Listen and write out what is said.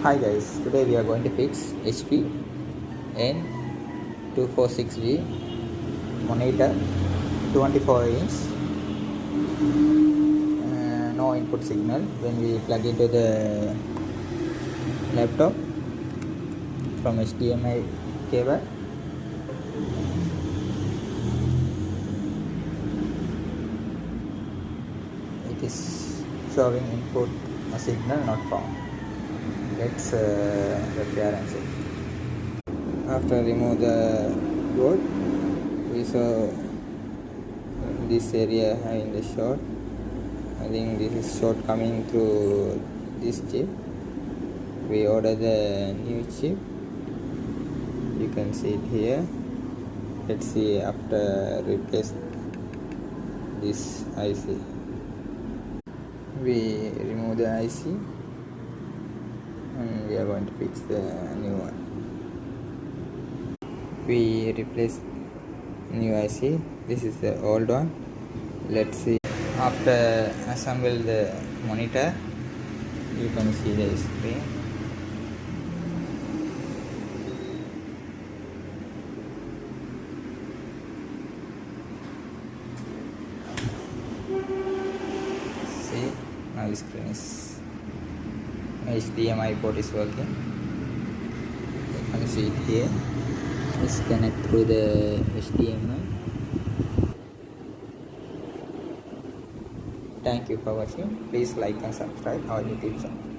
Hi guys, today we are going to fix HP N246V monitor 24 inch, no input signal when we plug into the laptop from HDMI cable. It is showing input signal not found. Let's repair and see. After remove the board, we saw this area in the short. I think this is short coming through this chip. We order the new chip. You can see it here. Let's see after replace this IC. We remove the IC and we are going to fix the new one. We replace new IC. This is the old one. Let's see after assemble the monitor. You can see the screen. See, now the screen is HDMI port is working. You can see it here. Let's connect through the HDMI. Thank you for watching. Please like and subscribe our YouTube channel.